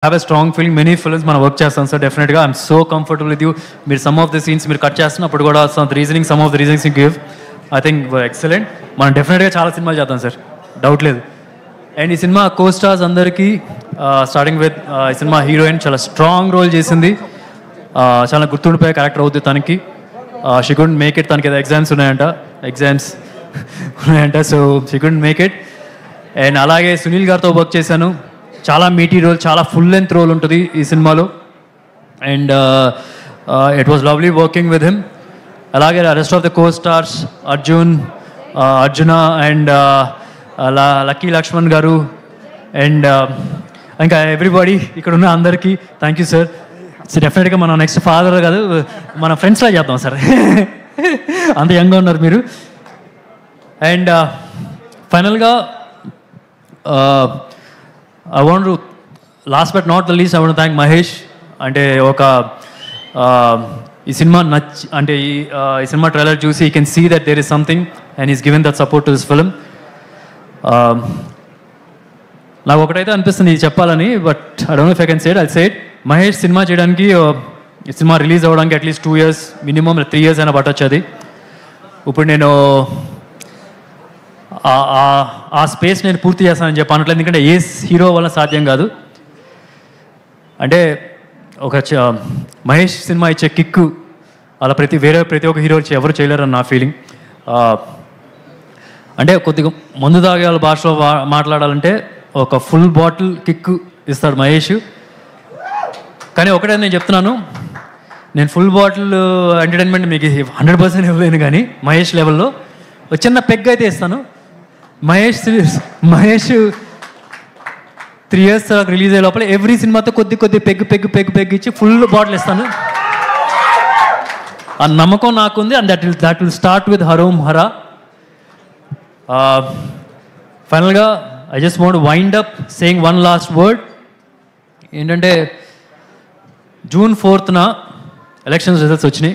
Have a strong feeling many films మనం work చేస్తాం sir డెఫినెట్గా I'm so comfortable with you మీరు some of the scenes మీరు cut చేస్తున్నప్పుడు కూడా some of the reasonings you give I think excellent మనం డెఫినెట్గా చాలా సినిమాలు చేద్దాం సార్ డౌట్ లేదు. అండ్ ఈ సినిమా కో స్టార్స్ అందరికీ స్టార్టింగ్ విత్ ఈ సినిమా హీరోయిన్ చాలా స్ట్రాంగ్ రోల్ చేసింది, చాలా గుర్తుండిపోయే క్యారెక్టర్ అవుతుంది తనకి. షీ కుడెంట్ మేక్ ఇట్, తనకి ఏదో ఎగ్జామ్స్ ఉన్నాయంట so she couldn't make it. And అలాగే సునీల్ గారితో వర్క్ చేశాను, చాలా మీటీ రోల్, చాలా ఫుల్ లెంత్ రోల్ ఉంటుంది ఈ సినిమాలో. And it was lovely working with him. అలాగే rest of the co stars Arjuna and Lucky Lakshman garu and ఇంకా ఎవ్రీబడి ఇక్కడ ఉన్న అందరికీ థ్యాంక్ యూ సార్. డెఫినెట్గా మనం నెక్స్ట్ ఫాదర్ కాదు మన ఫ్రెండ్స్లా చేద్దాం సార్, అంత యంగ్గా ఉన్నారు మీరు. అండ్ ఫైనల్గా I want to, last but not the least, I want to thank Mahesh. అంటే ఒక ఈ సినిమా అంటే ఈ సినిమా ట్రైలర్ చూసి you can see that there is something and is given that support to this film. నాకు ఒకటైతే అనిపిస్తుంది ఇది చెప్పాలని, but I don't know if I can say it, I'll say it. Mahesh cinema చేయడానికి ఈ సినిమా రిలీజ్ అవ్వడానికి at least 2 years minimum 3 years అయినా పట్టొచ్చు. అది ఇప్పుడు నేను ఆ స్పేస్ నేను పూర్తి చేస్తానని చెప్పి అనట్లేదు, ఎందుకంటే ఏ హీరో వల్ల సాధ్యం కాదు. అంటే ఒక మహేష్ సినిమా ఇచ్చే కిక్కు అలా ప్రతి ఒక్క హీరో ఎవరు చేయలేరని నా ఫీలింగ్. అంటే కొద్దిగా మందు తాగే వాళ్ళ భాషలో మాట్లాడాలంటే ఒక ఫుల్ బాటిల్ కిక్కు ఇస్తాడు మహేష్. కానీ ఒకటే నేను చెప్తున్నాను, నేను ఫుల్ బాటిల్ ఎంటర్టైన్మెంట్ మీకు 100% ఇవ్వలేను, కానీ మహేష్ లెవెల్లో ఒక చిన్న పెగ్ అయితే ఇస్తాను. మహేష్ 3 years తర్వాత రిలీజ్ అయ్యే లోపల ఎవ్రీ సినిమాతో కొద్ది పెగ్ ఇచ్చి ఫుల్ బాటిల్ ఇస్తాను. ఆ నమ్మకం నాకుంది. And that will start with Harom Hara. ఫైనల్గా I just want wind up saying one last word. ఏంటంటే June 4th ఎలక్షన్స్ రిజల్ట్స్ వచ్చినాయి.